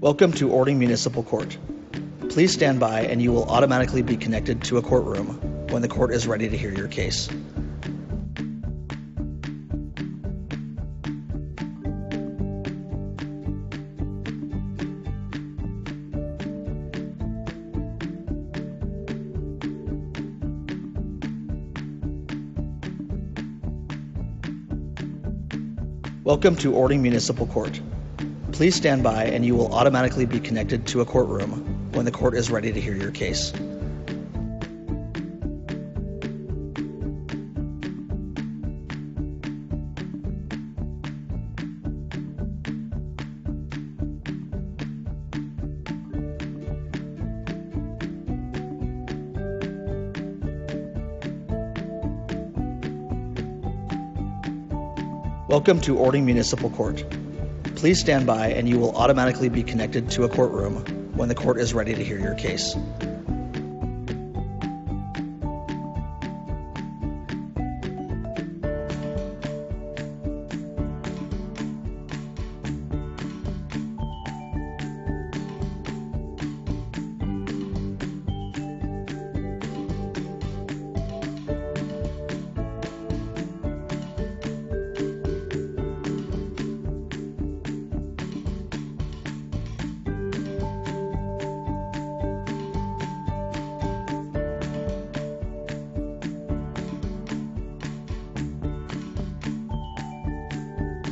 Welcome to Orting Municipal Court. Please stand by and you will automatically be connected to a courtroom when the court is ready to hear your case. Welcome to Orting Municipal Court. Please stand by and you will automatically be connected to a courtroom when the court is ready to hear your case. Welcome to Orting Municipal Court. Please stand by and you will automatically be connected to a courtroom when the court is ready to hear your case.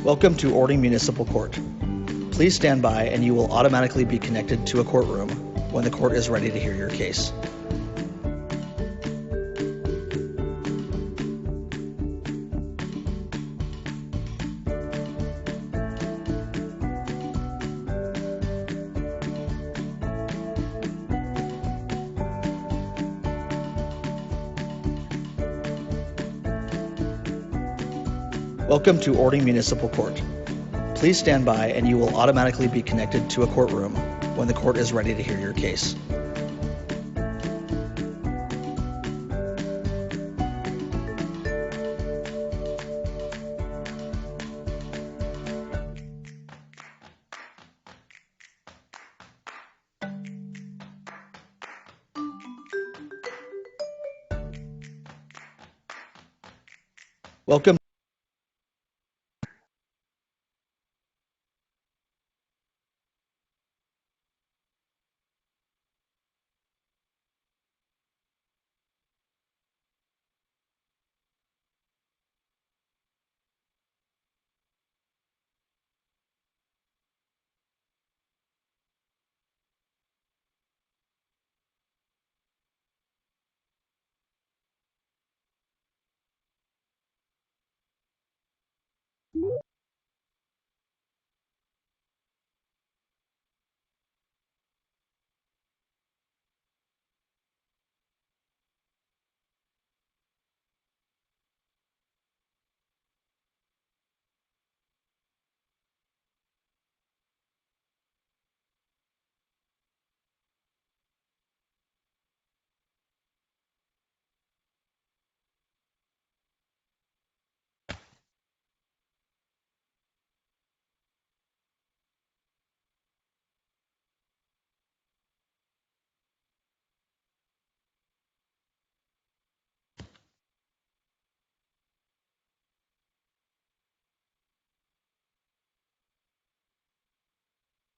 Welcome to Orting Municipal Court. Please stand by and you will automatically be connected to a courtroom when the court is ready to hear your case. Welcome to Orting Municipal Court. Please stand by and you will automatically be connected to a courtroom when the court is ready to hear your case. Welcome.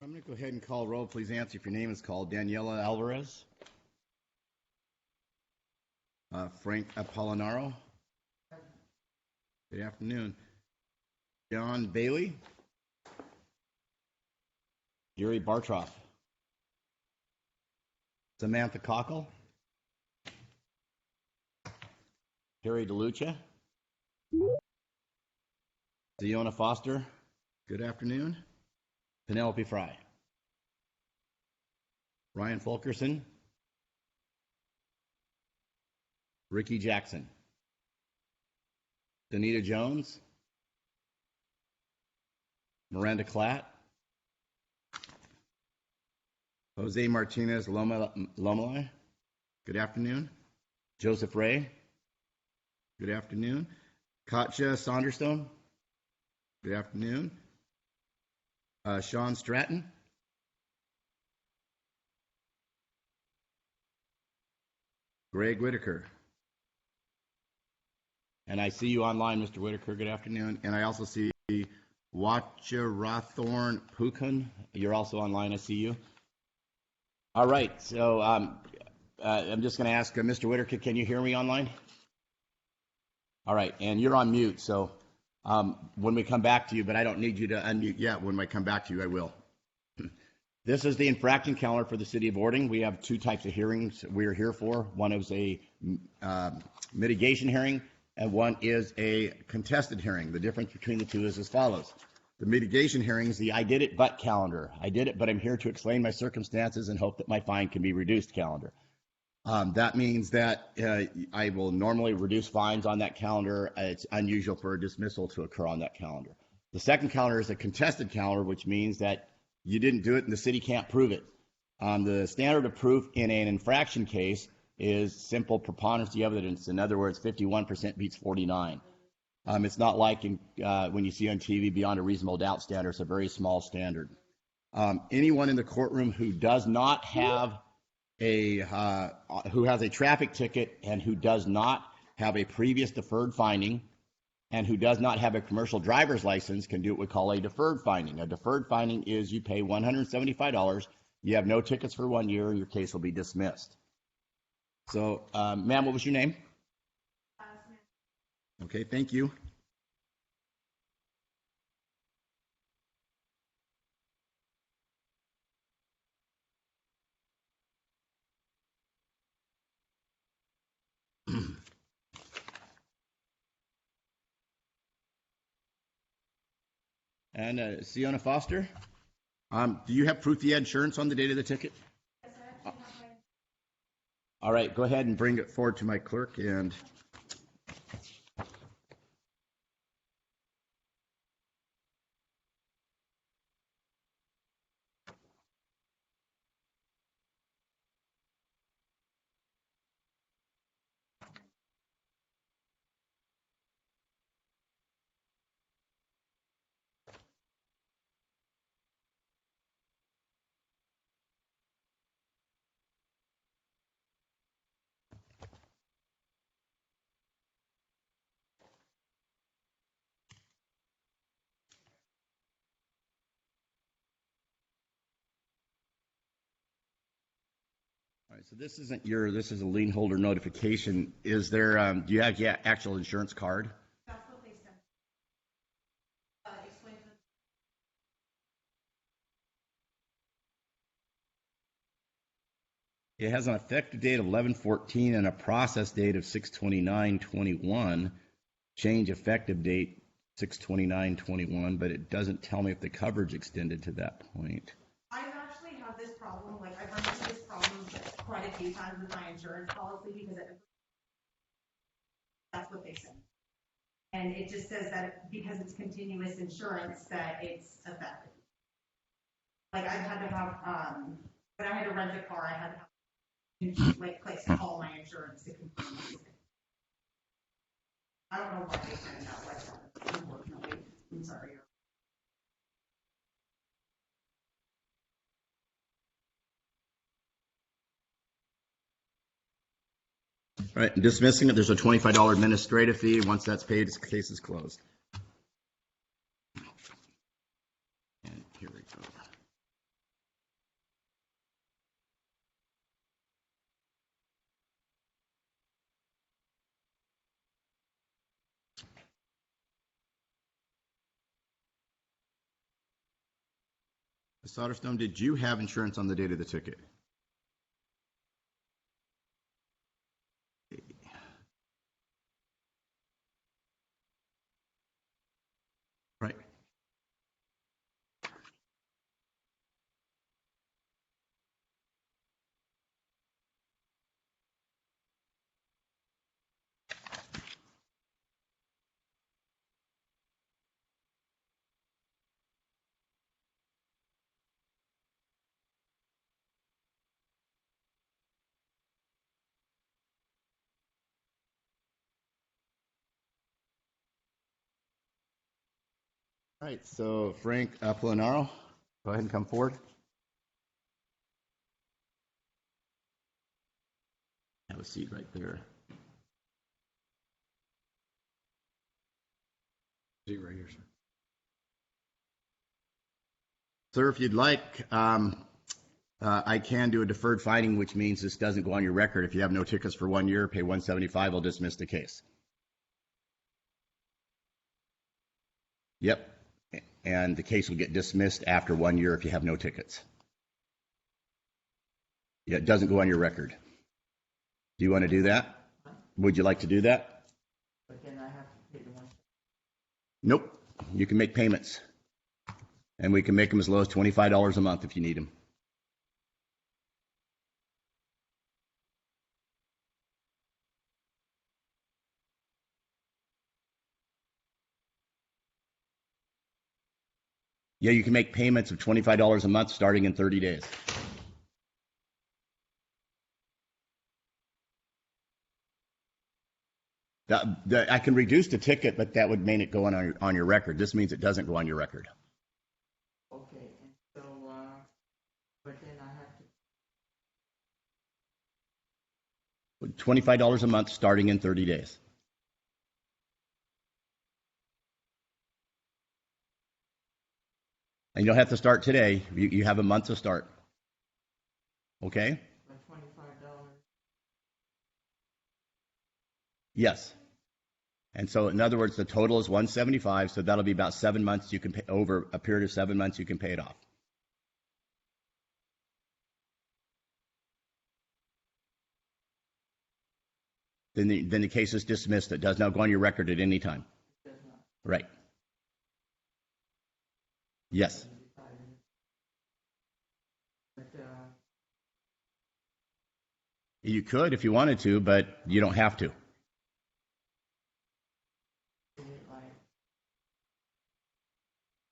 I'm going to go ahead and call roll. Please answer if your name is called. Daniela Alvarez. Frank Apollinaro. Good afternoon. John Bailey. Gary Bartroff. Samantha Cockle. Terry DeLucia. Ziona Foster. Good afternoon. Penelope Fry. Ryan Fulkerson. Ricky Jackson. Danita Jones. Miranda Klatt. Jose Martinez Lomeli. Good afternoon. Joseph Ray. Good afternoon. Katja Saunderstone. Good afternoon. Sean Stratton. Greg Whitaker. And I see you online, Mr. Whitaker. Good afternoon. And I also see Wacharathorn Pukun. You're also online. I see you. All right. So I'm just going to ask Mr. Whitaker, can you hear me online? All right. And you're on mute. So when we come back to you, but I don't need you to unmute yet. When I come back to you, I will. This is the infraction calendar for the city of Orting. We have two types of hearings we're here for. One is a mitigation hearing, and one is a contested hearing. The difference between the two is as follows. The mitigation hearing is the I did it but calendar. I did it, but I'm here to explain my circumstances and hope that my fine can be reduced calendar. That means that I will normally reduce fines on that calendar. It's unusual for a dismissal to occur on that calendar. The second calendar is a contested calendar, which means that you didn't do it and the city can't prove it. The standard of proof in an infraction case is simple preponderance of the evidence. In other words, 51% beats 49. It's not like when you see on TV beyond a reasonable doubt standard. It's a very small standard. Anyone in the courtroom who does not have who has a traffic ticket and who does not have a previous deferred finding and who does not have a commercial driver's license can do what we call a deferred finding. A deferred finding is you pay $175, you have no tickets for 1 year, and your case will be dismissed. So, ma'am, what was your name? Okay, thank you. And Sienna Foster, do you have proof you had insurance on the date of the ticket? Yes, I actually have my... All right, go ahead and bring it forward to my clerk. And all right, so this isn't this is a lien holder notification. Is there, do you have the actual insurance card? That's what they said. Explain to them. It has an effective date of 11/14 and a process date of 6/29/21. Change effective date 6/29/21, but it doesn't tell me if the coverage extended to that point. I've actually had this problem, like I've run into this problem quite a few times with my insurance policy because that's what they said. And it just says that because it's continuous insurance that it's effective. Like I've had to have, when I had to rent a car, I had to have place to call my insurance to confirm. I don't know why they sent it out like that, unfortunately. I'm sorry. All right, dismissing it, there's a $25 administrative fee. Once that's paid, the case is closed. And here we go. Ms. Soderstone, did you have insurance on the date of the ticket? Right. All right, so Frank Apollinaro, go ahead and come forward. Have a seat right there. Seat right here, sir. Sir, if you'd like, I can do a deferred finding, which means this doesn't go on your record. If you have no tickets for 1 year, pay $175, I'll dismiss the case. Yep. And the case will get dismissed after 1 year if you have no tickets. Yeah, it doesn't go on your record. Do you want to do that? Would you like to do that? But then I have to pay the one. Nope. You can make payments. And we can make them as low as $25 a month if you need them. Yeah, you can make payments of $25 a month starting in 30 days. I can reduce the ticket, but that would mean it go on your record. This means it doesn't go on your record. Okay, and so, but then I have to. $25 a month starting in 30 days. And you don't have to start today. You have a month to start. Okay? $25. Yes. And so, in other words, the total is $175, so that'll be about 7 months. You can pay over a period of 7 months. You can pay it off. Then the case is dismissed. It does not go on your record at any time. It does not. Right. Yes. But, You could if you wanted to, but you don't have to. is it like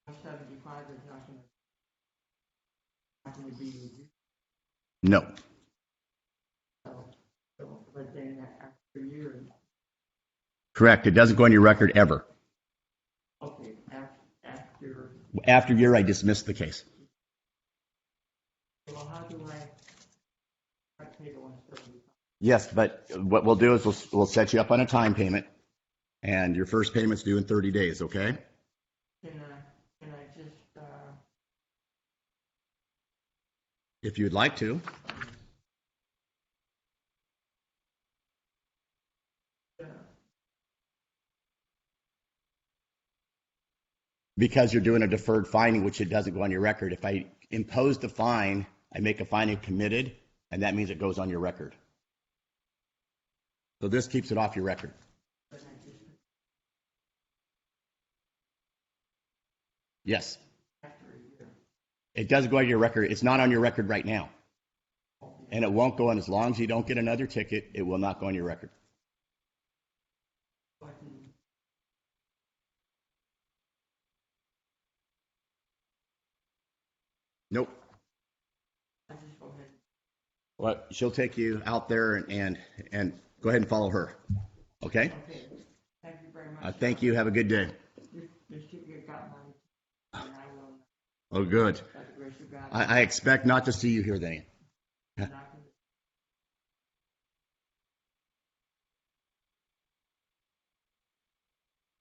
175 is not gonna be reduced? No. So, but then after a year, Correct. It doesn't go on your record ever. okay, after, After a year, I dismiss the case. well, how do I pay the 175? Yes, but what we'll do is we'll set you up on a time payment, and your first payment's due in 30 days, okay? Can I just, If you'd like to. Because you're doing a deferred finding, which it doesn't go on your record. If I impose the fine, I make a finding committed, and that means it goes on your record. So this keeps it off your record. Yes. It does go on your record. It's not on your record right now. And it won't go on as long as you don't get another ticket. It will not go on your record. Nope. Well, she'll take you out there and go ahead and follow her. Okay? Okay, thank you very much. Thank you. Have a good day. This ticket got money, and I will, Oh, good. by the grace of God, I expect not to see you here then. I'm not gonna.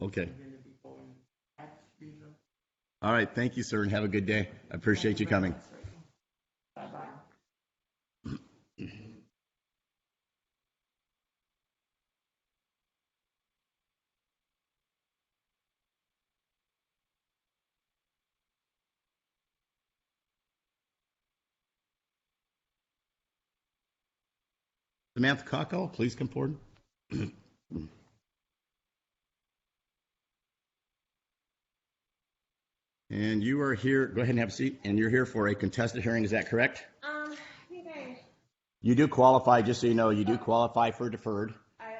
Okay. I'm gonna be going tax visa. All right. Thank you, sir, and have a good day. I appreciate you coming. Bye-bye. Samantha Kako, please come forward. And you are here, go ahead and have a seat, and you're here for a contested hearing, is that correct? Okay. You do qualify, just so you know, you do qualify for deferred.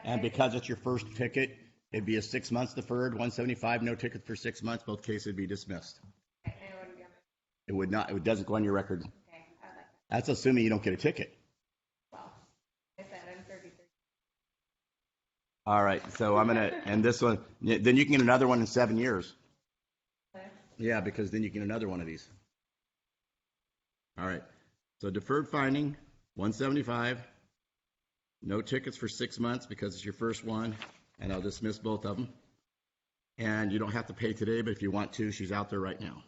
And because it's your first ticket, it'd be a 6 months deferred, 175, no ticket for 6 months, both cases would be dismissed. Okay, and it wouldn't be on It would not, it doesn't go on your record. my, okay, I like that. That's assuming you don't get a ticket. Well, I said I'm 33. All right, so I'm gonna, and this one, then you can get another one in 7 years. Okay. Yeah, because then you get another one of these. All right. So deferred finding, 175. No tickets for 6 months because it's your first one, and I'll dismiss both of them. And you don't have to pay today, but if you want to, she's out there right now.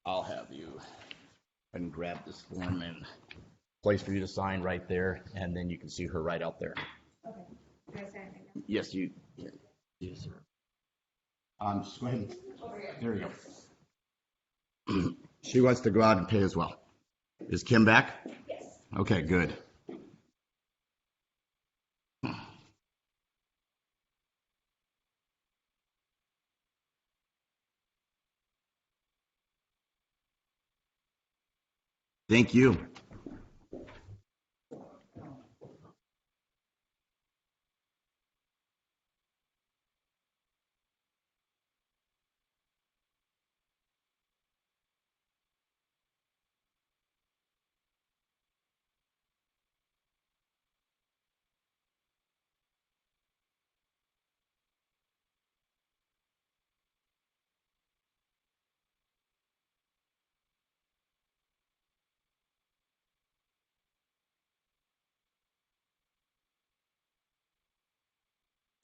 I'll have you and grab this form and place for you to sign right there, and then you can see her right out there. Okay. Do I say anything now? Yes, you. Yes, sir. Just go ahead. Over here. There you go. She wants to go out and pay as well. Is Kim back? Yes. Okay, good. Thank you.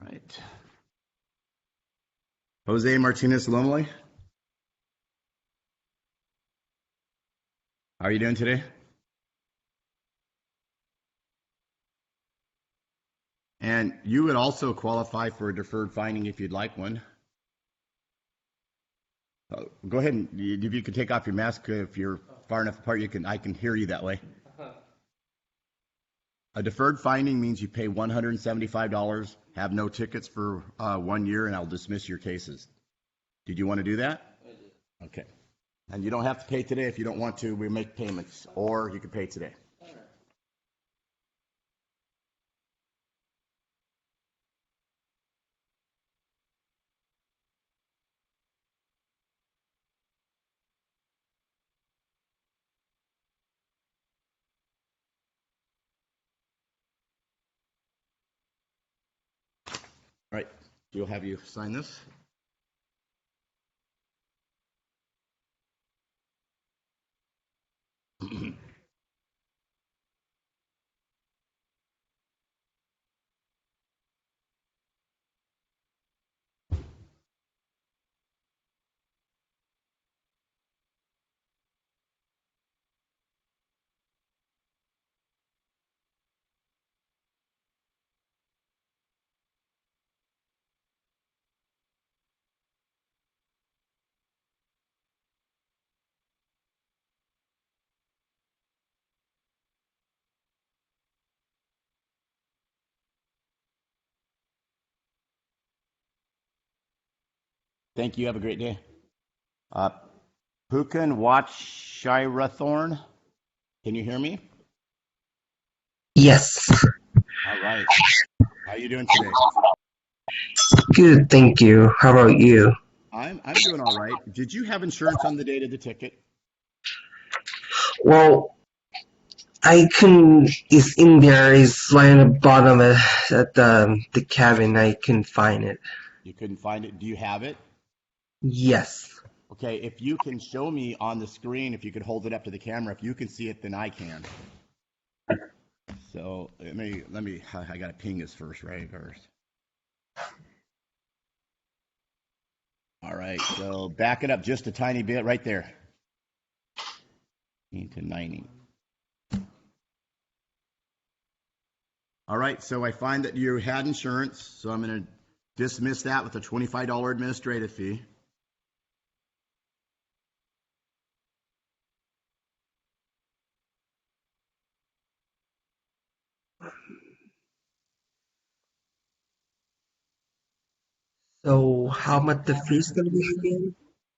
Right. Jose Martinez Lomeli. How are you doing today? And you would also qualify for a deferred finding if you'd like one. Go ahead and if you could take off your mask if you're far enough apart, I can hear you that way. A deferred finding means you pay $175, have no tickets for 1 year, and I'll dismiss your cases. Did you want to do that? I did. Okay. And you don't have to pay today if you don't want to. We make payments, or you can pay today. All right. You'll have you sign this. Thank you. Have a great day. Pukan Watshirathorn. Can you hear me? Yes. All right. How are you doing today? Good, thank you. How about you? I'm doing all right. Did you have insurance on the date of the ticket? Well, it's in there. It's right on the bottom at the cabin. I couldn't find it. You couldn't find it. Do you have it? Yes. Okay, if you can show me on the screen, if you could hold it up to the camera, if you can see it, then I can. So let me, I gotta ping this first, right? All right, so back it up just a tiny bit right there. 18 to 90. All right, so I find that you had insurance, so I'm gonna dismiss that with a $25 administrative fee. So how much the fee's gonna be again?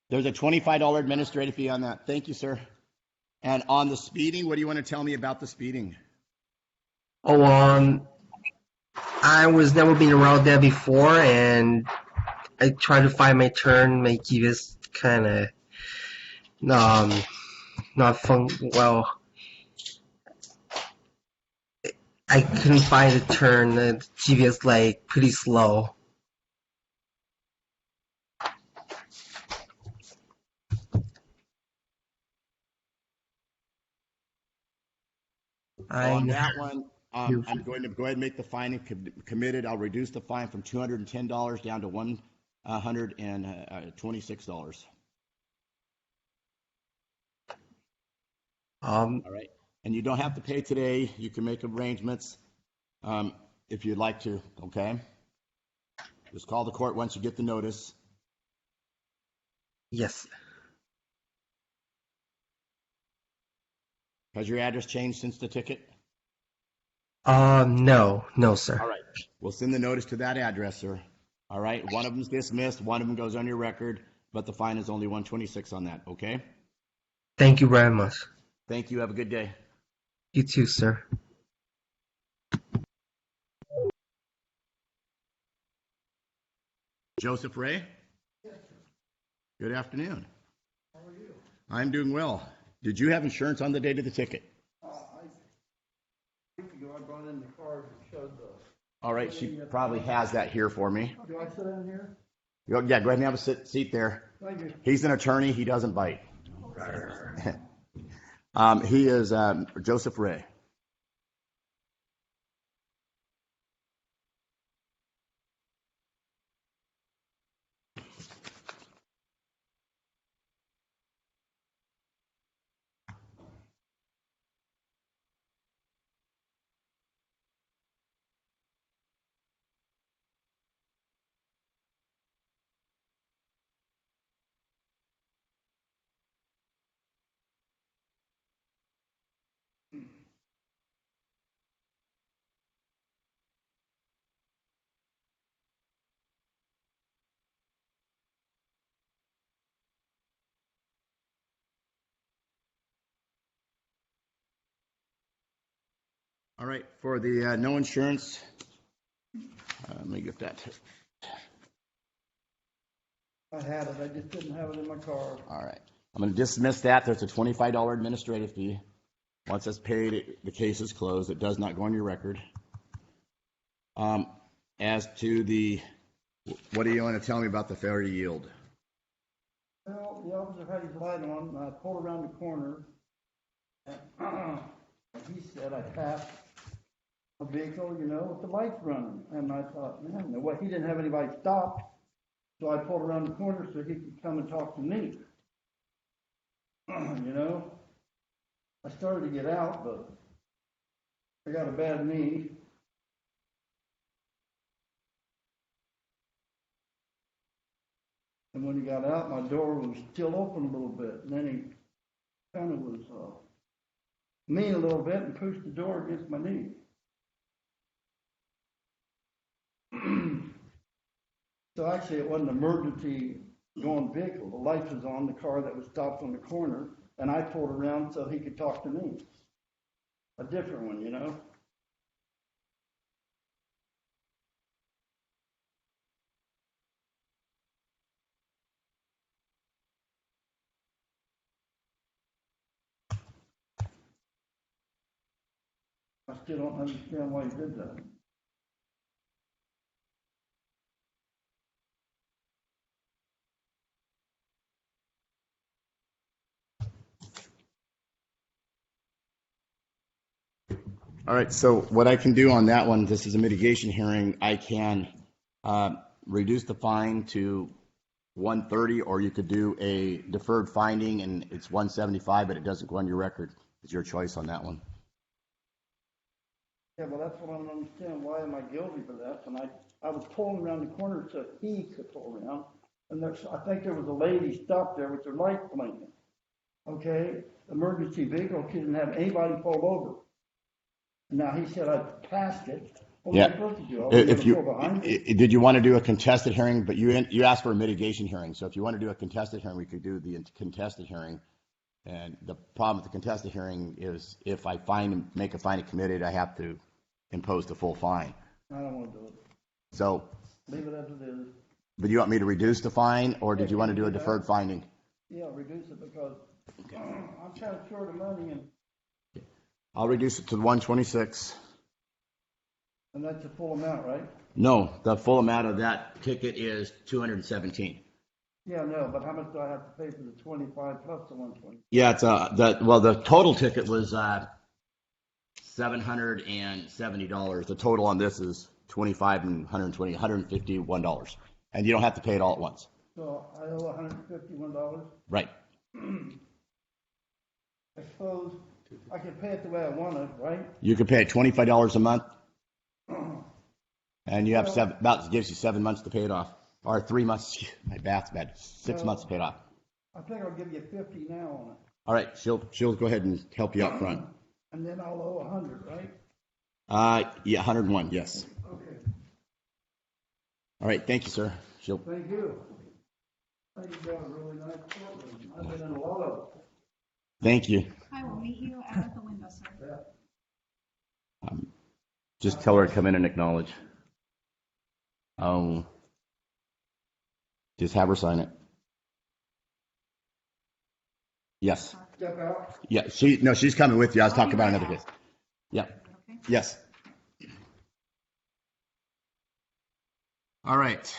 There's a $25 administrative fee on that. Thank you, sir. And on the speeding, what do you want to tell me about the speeding? Oh, I was never been around there before, and I tried to find my turn, make it just kind of not fun. Well, I couldn't find a turn. The GPS like pretty slow. So on that one, I'm going to go ahead and make the fine committed. I'll reduce the fine from $210 down to $126. All right. And you don't have to pay today. You can make arrangements if you'd like to, okay? Just call the court once you get the notice. Yes. Has your address changed since the ticket? No, sir. All right. We'll send the notice to that address, sir. All right. One of them's dismissed. One of them goes on your record, but the fine is only $126 on that, okay? Thank you very much. Thank you. Have a good day. You too, sir. Joseph Ray? Yes, sir. Good afternoon. How are you? I'm doing well. Did you have insurance on the date of the ticket? A week ago, I brought in the card that showed the. All right. She probably has that here for me. Do I sit in here? Yeah, go ahead and have a seat there. Thank you. He's an attorney. He doesn't bite. He is Joseph Ray. All right. For the no insurance, let me get that. I had it, I just didn't have it in my car. All right. I'm going to dismiss that. There's a $25 administrative fee. Once that's paid, the case is closed. It does not go on your record. As to what do you want to tell me about the failure to yield? Well, the officer had his light on, and I pulled around the corner, and he said I passed a vehicle, with the lights running. And I thought, man, he didn't have anybody stopped, so I pulled around the corner so he could come and talk to me. I started to get out, but I got a bad knee. And when he got out, my door was still open a little bit. And then he kind of was mean a little bit and pushed the door against my knee. So actually, it wasn't an emergency going vehicle. The light was on the car that was stopped on the corner, and I pulled around so he could talk to me. A different one, I still don't understand why he did that. All right. So what I can do on that one, this is a mitigation hearing. I can reduce the fine to $130, or you could do a deferred finding and it's $175, but it doesn't go on your record. It's your choice on that one. Yeah, well, that's what I don't understand. Why am I guilty for that? And I was pulling around the corner so he could pull around. And I think there was a lady stopped there with her light blinking. Okay, emergency vehicle, she didn't have anybody pulled over. Now he said I passed it. What was I supposed to do? If you did you want to do a contested hearing, but you asked for a mitigation hearing. So if you want to do a contested hearing, we could do the contested hearing. And the problem with the contested hearing is if I make a finding committed, I have to impose the full fine. I don't want to do it. So leave it as it is. But you want me to reduce the fine, or did you want to do a deferred finding? Yeah, reduce it because I'm kind of short of money, and I'll reduce it to 126. And that's the full amount, right? No, the full amount of that ticket is $217. Yeah, no, but how much do I have to pay for the 25 plus the 120? Yeah, it's the total ticket was $770. The total on this is 25 and 120, $151, and you don't have to pay it all at once. So I owe $151. Right. I suppose I can pay it the way I want it, right? You can pay it $25 a month, and you have gives you 7 months to pay it off, or 3 months. My bath's bad. 6 months to pay it off. I think I'll give you 50 now on it. All right, she'll go ahead and help you out front. And then I'll owe 100, right? Yeah, 101. Yes. Okay. All right, thank you, sir. Thank you. I think you've got a really nice courtroom. I've been in a lot of them. Thank you. I will meet you at the window, sir. Yeah. Just tell her to come in and acknowledge. Just have her sign it. Yes. Step out. Yeah. She's coming with you. I was talking about another case. Yeah. Okay. Yes. All right.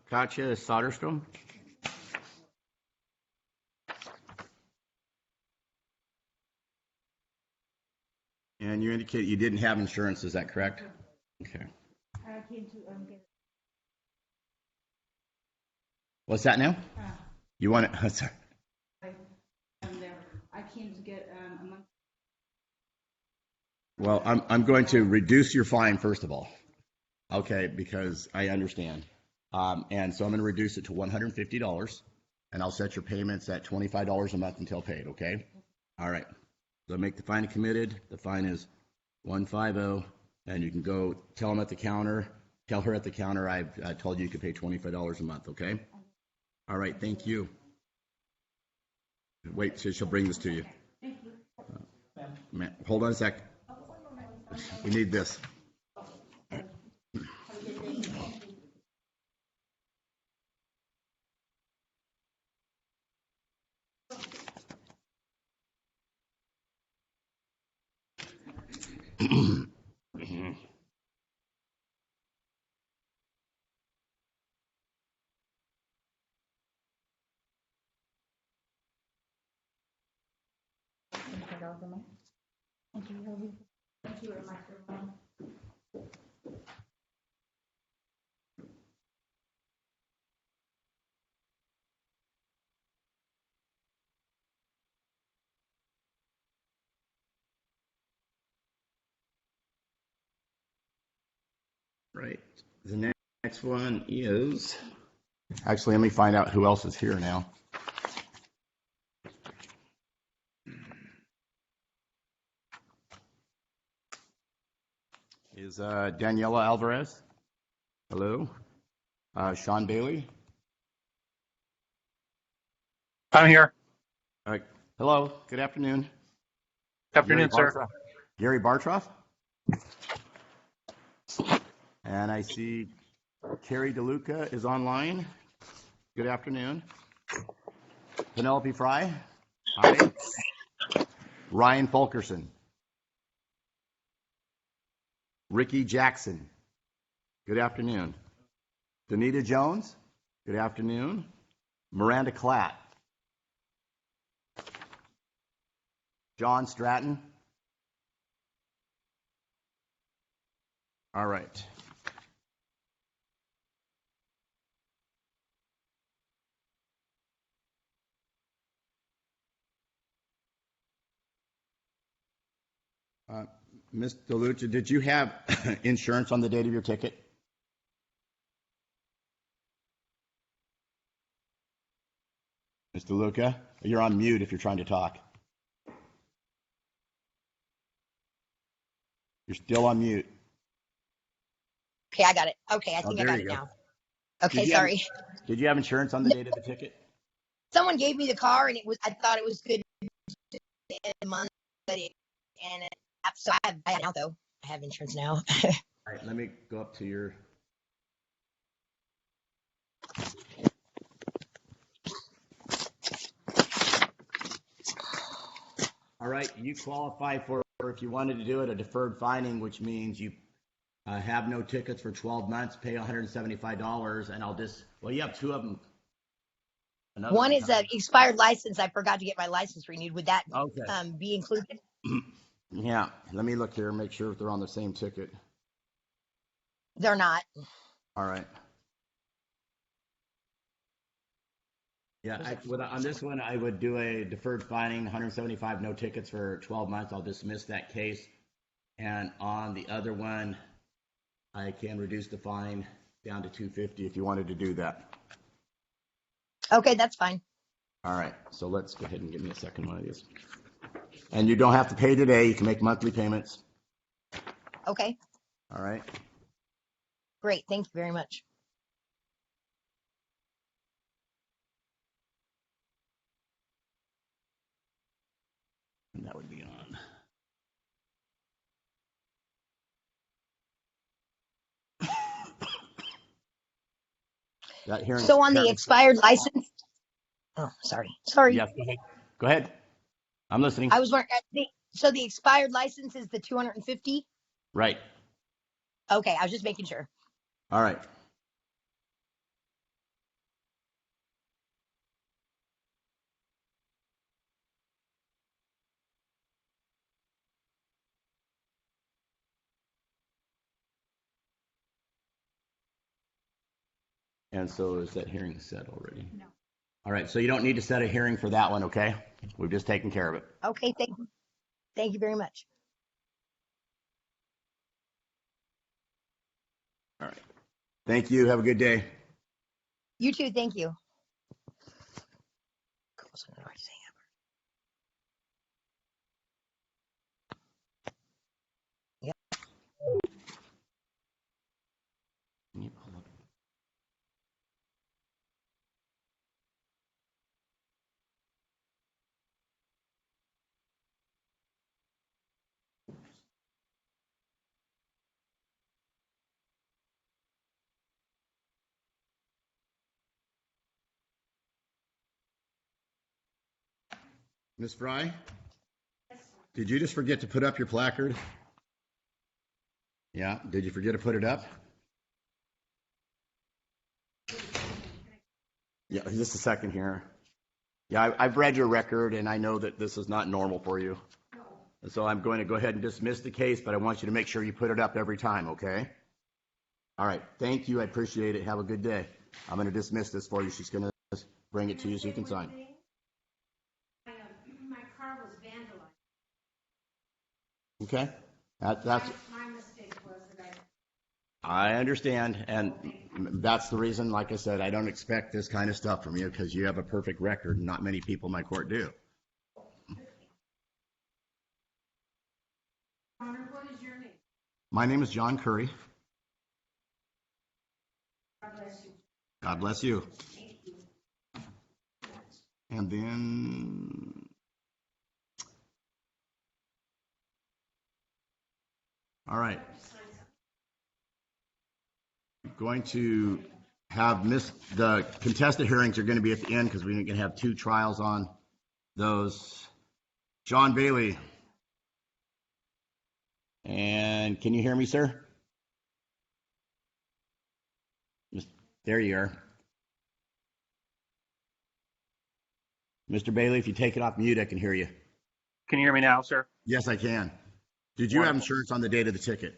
Katja Soderstrom. And you indicate you didn't have insurance, is that correct? Okay. I came to get What's that now? You want it? Sorry. there. I came to get a month. Well, I'm going to reduce your fine first of all. Okay, because I understand. And so I'm going to reduce it to $150, and I'll set your payments at $25 a month until paid, okay? All right. So make the fine committed. The fine is $150, and you can go tell them at the counter, tell her at the counter I told you could pay $25 a month, okay? All right, thank you. Wait, she'll bring this to you. Hold on a sec. We need this. Thank you very much, everyone. Right. The next one is, actually, let me find out who else is here now. Is Daniela Alvarez? Hello. Sean Bailey? I'm here. Hello. Good afternoon. Good afternoon, sir. Gary Bartroff? And I see Carrie DeLuca is online. Good afternoon. Penelope Fry? Hi. Ryan Fulkerson. Ricky Jackson. Good afternoon. Donita Jones. Good afternoon. Miranda Klatt. John Stratton. All right. Ms. DeLuca, did you have insurance on the date of your ticket? Mr. Luca, you're on mute if you're trying to talk. You're still on mute. Okay, I got it. Okay, I think I there got you it go. now. Okay, Did you have- sorry. Did you have insurance on the date of the ticket? Someone gave me the car, and I thought it was good to end the month, but so I have now though. I have insurance now. All right, let me go up to your. All right, you qualify for, if you wanted to do it, a deferred finding, which means you have no tickets for 12 months, pay $175, and I'll just, well, you have two of them. One is an expired license. I forgot to get my license renewed. Would that Okay. Be included? Yeah, let me look here and make sure if they're on the same ticket. They're not. All right. Yeah, on this one, I would do a deferred finding, 175, no tickets for 12 months. I'll dismiss that case. And on the other one, I can reduce the fine down to $250 if you wanted to do that. Okay, that's fine. All right, so let's go ahead and give me a second one of these. And you don't have to pay today. You can make monthly payments. Okay, All right. great. Thank you very much. And that would be on. That hearing. So on the expired license. Oh, sorry. Yes, go ahead. Go ahead. I'm listening. I was wondering. So the expired license is the $250. Right. Okay, I was just making sure. All right. And so is that hearing set already? No. All right, so you don't need to set a hearing for that one, okay? We've just taken care of it. Okay, thank you. Thank you very much. All right. Thank you. Have a good day. You too. Thank you. Yep. Can you pull up? Ms. Fry, did you just forget to put up your placard? Yeah, did you forget to put it up? Yeah, just a second here. Yeah, I've read your record, and I know that this is not normal for you. And so I'm going to go ahead and dismiss the case, but I want you to make sure you put it up every time, okay? All right, thank you. I appreciate it. Have a good day. I'm going to dismiss this for you. She's going to bring it to you so you can sign. My car was vandalized. Okay? That's My mistake was that I understand, and that's the reason, like I said, I don't expect this kind of stuff from you because you have a perfect record, and not many people in my court do. Connor, what is your name? My name is John Curry. God bless you. God bless you. Thank you. And then, all right. Going to have the contested hearings are going to be at the end because we're going to have two trials on those. John Bailey. And can you hear me, sir? There you are. Mr. Bailey, if you take it off mute, I can hear you. Can you hear me now, sir? Yes, I can. Did you have insurance on the date of the ticket?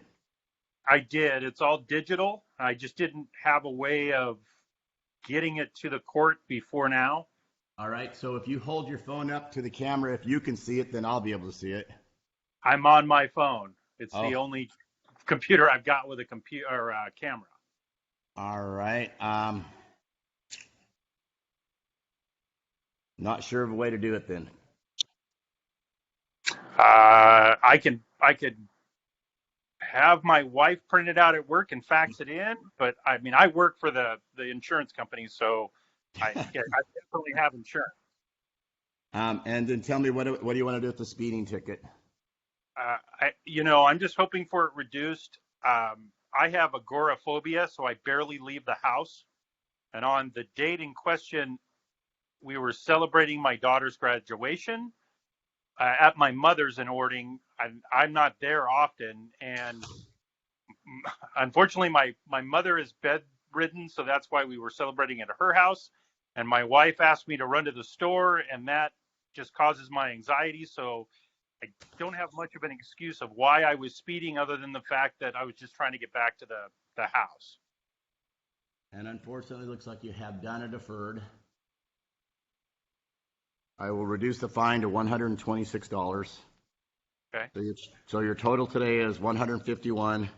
I did. It's all digital. I just didn't have a way of getting it to the court before now. All right. So if you hold your phone up to the camera, if you can see it, then I'll be able to see it. I'm on my phone. It's Oh. the only computer I've got with a computer or a camera. All right. Not sure of a way to do it then. I could have my wife print it out at work and fax it in, but I mean, I work for the insurance company, so I definitely have insurance. And then tell me, what do you want to do with the speeding ticket? I'm just hoping for it reduced. I have agoraphobia, so I barely leave the house. And on the date in question, we were celebrating my daughter's graduation at my mother's in Orting. I'm not there often, and unfortunately, my mother is bedridden, so that's why we were celebrating at her house. And my wife asked me to run to the store, and that just causes my anxiety. So I don't have much of an excuse of why I was speeding, other than the fact that I was just trying to get back to the house. And unfortunately, it looks like you have done a deferred. I will reduce the fine to $126. Okay. So your total today is $151.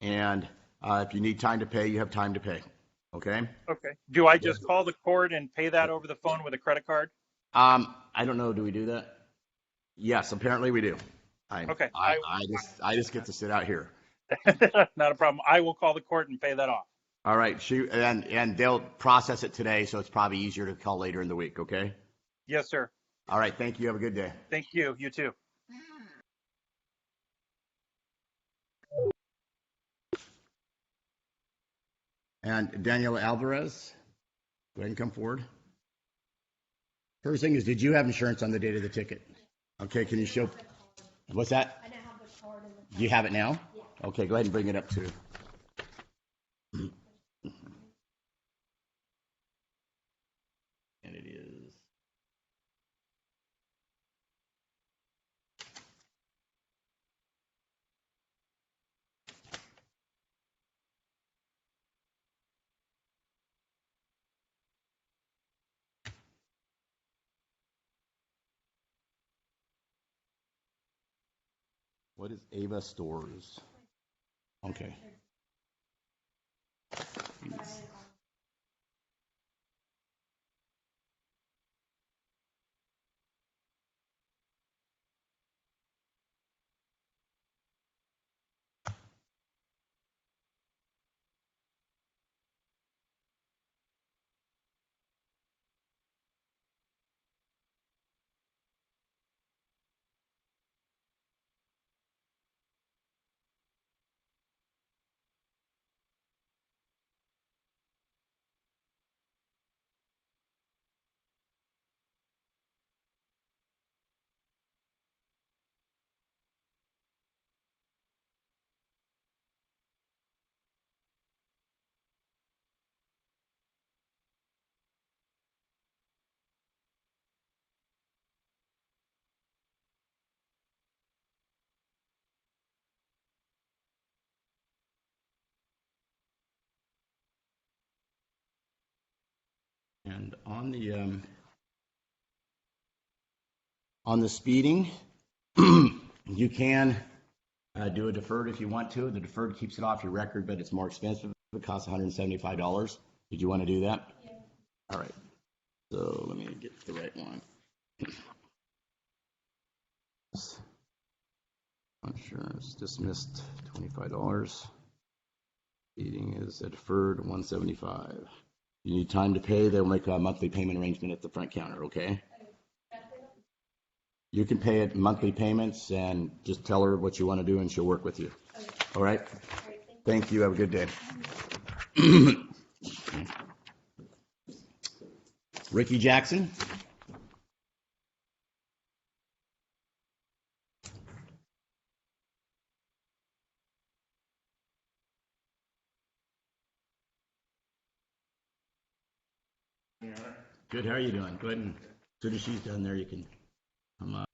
And if you need time to pay, you have time to pay. Okay? Okay. Do I just call the court and pay that over the phone with a credit card? I don't know. Do we do that? Yes, apparently we do. Okay. I just get to sit out here. Not a problem. I will call the court and pay that off. All right. And they'll process it today, so it's probably easier to call later in the week. Okay? Yes, sir. All right. Thank you. Have a good day. Thank you. You too. And Daniela Alvarez, go ahead and come forward. First thing is, did you have insurance on the date of the ticket? Okay, can you show? What's that? I didn't have the card in the. Do you have it now? Yeah. Okay, go ahead and bring it up too. And it is. What is Ava Stores? Okay. And on the speeding, you can do a deferred if you want to. The deferred keeps it off your record, but it's more expensive. It costs $175. Did you want to do that? Yeah. All right. So let me get the right one. Insurance dismissed, $25. Speeding is a deferred, $175. You need time to pay, they'll make a monthly payment arrangement at the front counter, okay? You can pay it monthly payments and just tell her what you want to do and she'll work with you. Okay. All right? All right, Thank you. Have a good day. Ricky Jackson. Good. How are you doing? Go ahead and, as soon as she's done there, you can come up.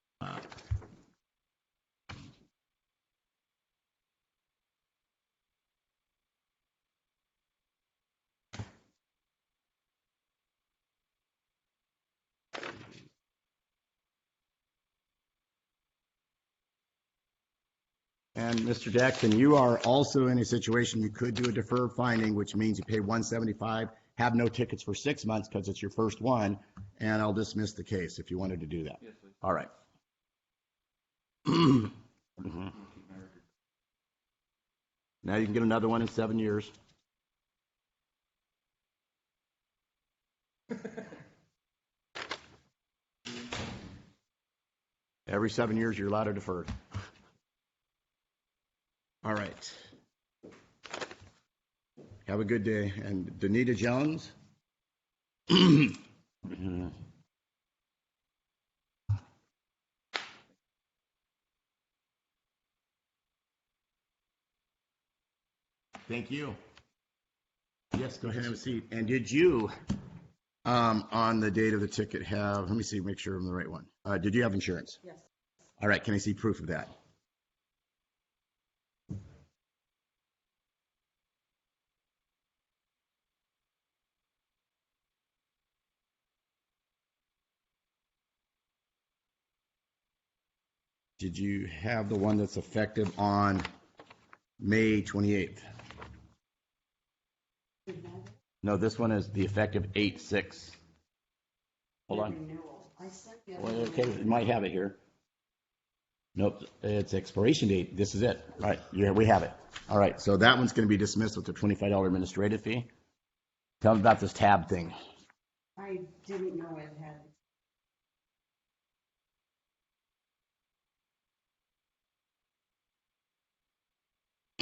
And Mr. Jackson, you are also in a situation you could do a deferred finding, which means you pay $175, have no tickets for 6 months because it's your first one, and I'll dismiss the case if you wanted to do that. Yes, please. All right. Now you can get another one in 7 years. Every 7 years, you're allowed to defer. All right. Have a good day. And Danita Jones. Thank you. Yes, go ahead and have a seat. And did you, on the date of the ticket, have, let me see, make sure I'm the right one. Did you have insurance? Yes. All right, can I see proof of that? Did you have the one that's effective on May 28th? No, this one is the effective 8/6. Hold on. Well, okay, it might have it here. Nope, it's expiration date. This is it. All right, yeah, we have it. All right, so that one's going to be dismissed with a $25 administrative fee. Tell me about this tab thing. I didn't know it had.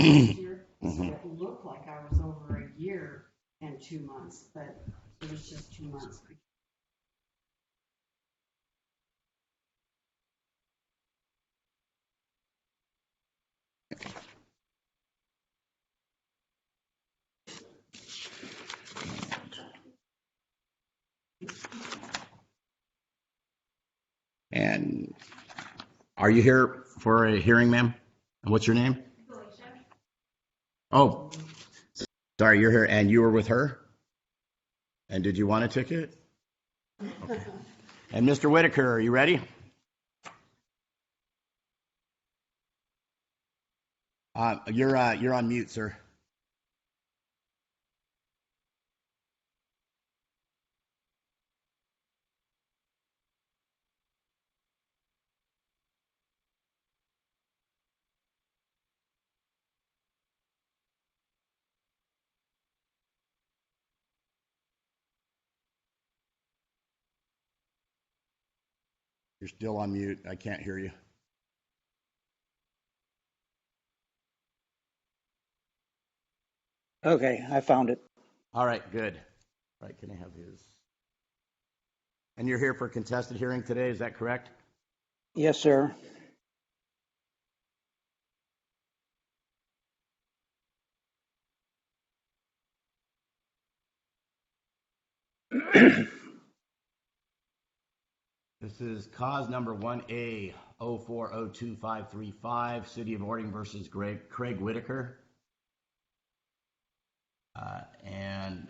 Year, so it looked like I was over a year and 2 months, but it was just 2 months. And are you here for a hearing, ma'am? And what's your name? Oh, sorry, you're here, and you were with her? And did you want a ticket? Okay. And Mr. Whitaker, are you ready? You're on mute, sir. You're still on mute. I can't hear you. Okay, I found it. All right, good. All right, can I have his? And you're here for a contested hearing today, is that correct? Yes, sir. This is cause number 1A040255, City of Orting versus Craig Whitaker. And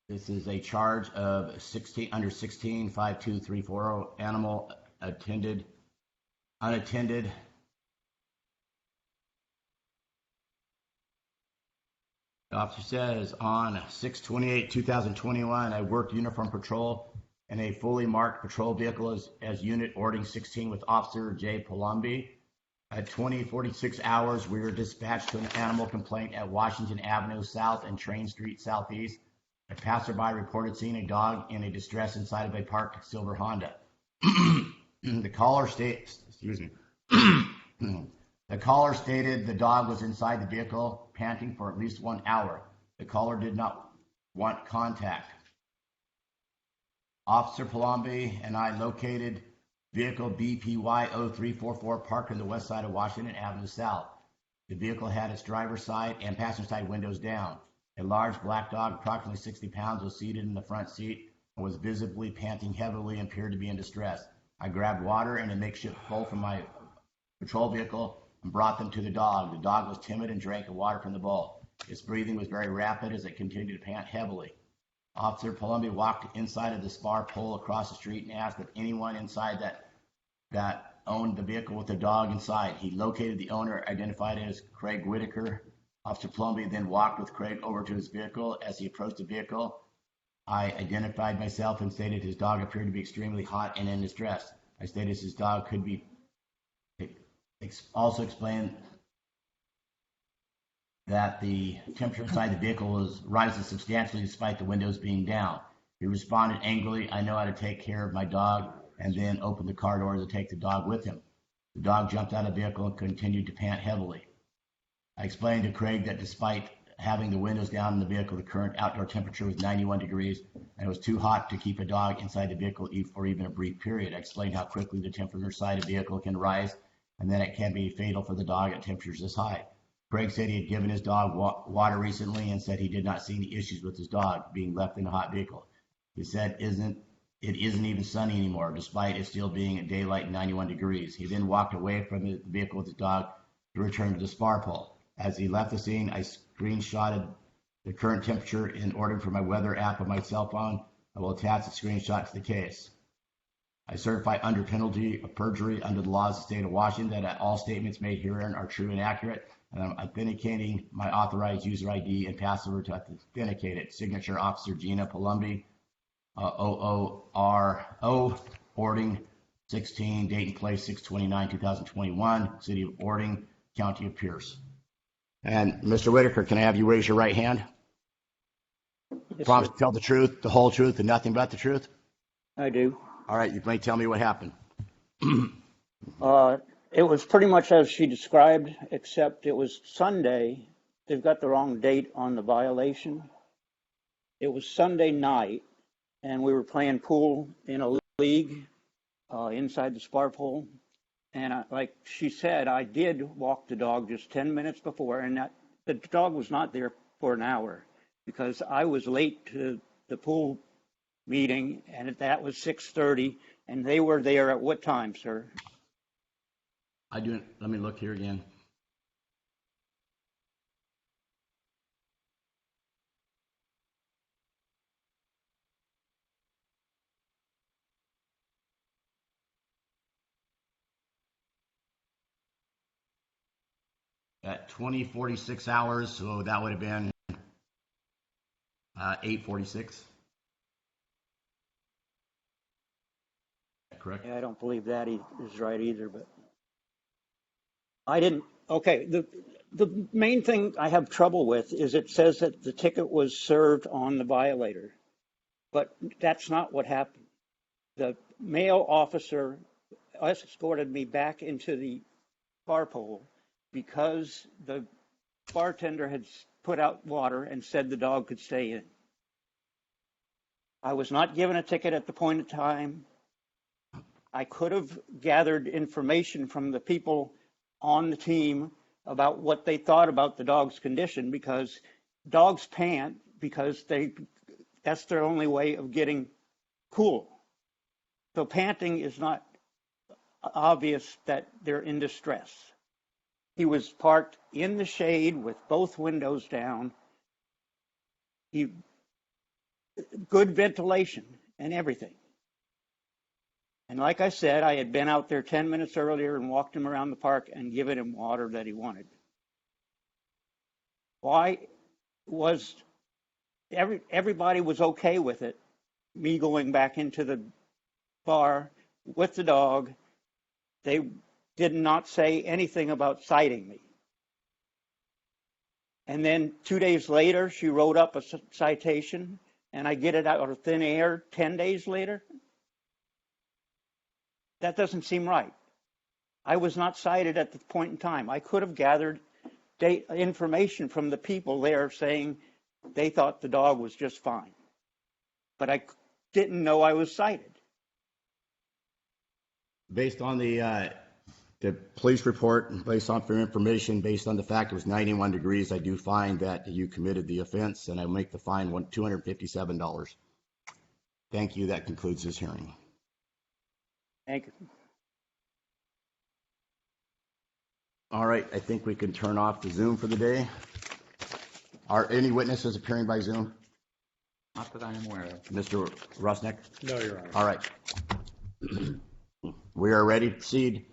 this is a charge of under 16-52340, animal unattended. The officer says, on 6/28/2021, I worked uniform patrol in a fully marked patrol vehicle as Unit Orting 16 with Officer J. Palombi. At 20:46 hours, we were dispatched to an animal complaint at Washington Avenue South and Train Street Southeast. A passerby reported seeing a dog in a distress inside of a parked silver Honda. The caller stated the dog was inside the vehicle, panting for at least 1 hour. The caller did not want contact. Officer Palombi and I located vehicle BPY 0344 parked on the west side of Washington Avenue South. The vehicle had its driver's side and passenger side windows down. A large black dog, approximately 60 pounds, was seated in the front seat and was visibly panting heavily and appeared to be in distress. I grabbed water and a makeshift bowl from my patrol vehicle and brought them to the dog. The dog was timid and drank the water from the bowl. Its breathing was very rapid as it continued to pant heavily. Officer Palombi walked inside of the spar pole across the street and asked if anyone inside that owned the vehicle with the dog inside. He located the owner, identified as Craig Whitaker, Officer Plumby then walked with Craig over to his vehicle. As he approached the vehicle, I identified myself and stated his dog appeared to be extremely hot and in distress. I stated his dog could be also explained that the temperature inside the vehicle was rising substantially despite the windows being down. He responded angrily, "I know how to take care of my dog," and then opened the car door to take the dog with him. The dog jumped out of the vehicle and continued to pant heavily. I explained to Craig that despite having the windows down in the vehicle, the current outdoor temperature was 91 degrees and it was too hot to keep a dog inside the vehicle for even a brief period. I explained how quickly the temperature inside a vehicle can rise and then it can be fatal for the dog at temperatures this high. Craig said he had given his dog water recently and said he did not see any issues with his dog being left in a hot vehicle. He said it isn't even sunny anymore, despite it still being at daylight and 91 degrees. He then walked away from the vehicle with his dog to return to the spar pole. As he left the scene, I screenshotted the current temperature in order for my weather app on my cell phone. I will attach the screenshot to the case. I certify under penalty of perjury under the laws of the state of Washington that all statements made herein are true and accurate, and I'm authenticating my authorized user ID and password to authenticate it. Signature Officer Gina Palumbi, OORO, Orting, 16, date and place 6/29/2021, City of Orting, County of Pierce. And Mr. Whitaker, can I have you raise your right hand? Yes, Promise sir. to tell the truth, the whole truth, and nothing but the truth? I do. All right, you may tell me what happened. It was pretty much as she described, except it was Sunday. They've got the wrong date on the violation. It was Sunday night, and we were playing pool in a league inside the spar pole. And like she said, I did walk the dog just 10 minutes before, and the dog was not there for an hour because I was late to the pool meeting, and that was 6:30, and they were there at what time, sir? Let me look here again. At 20:46 hours, so that would have been 8:46. Correct? Yeah, I don't believe that is right either, but I didn't. Okay, the main thing I have trouble with is it says that the ticket was served on the violator, but that's not what happened. The male officer escorted me back into the bar pole because the bartender had put out water and said the dog could stay in. I was not given a ticket at the point of time. I could have gathered information from the people on the team about what they thought about the dog's condition because dogs pant because that's their only way of getting cool. So panting is not obvious that they're in distress. He was parked in the shade with both windows down. Good ventilation and everything. And like I said, I had been out there 10 minutes earlier and walked him around the park and given him water that he wanted. Why was everybody was okay with it, me going back into the bar with the dog? They did not say anything about citing me. And then 2 days later, she wrote up a citation, and I get it out of thin air 10 days later? That doesn't seem right. I was not cited at the point in time. I could have gathered information from the people there saying they thought the dog was just fine. But I didn't know I was cited. Based on the police report, and based on your information, based on the fact it was 91 degrees, I do find that you committed the offense, and I make the fine $257. Thank you. That concludes this hearing. Thank you. All right, I think we can turn off the Zoom for the day. Are any witnesses appearing by Zoom? Not that I am aware of. Mr. Rusnick? No, Your Honor. All right. We are ready to proceed.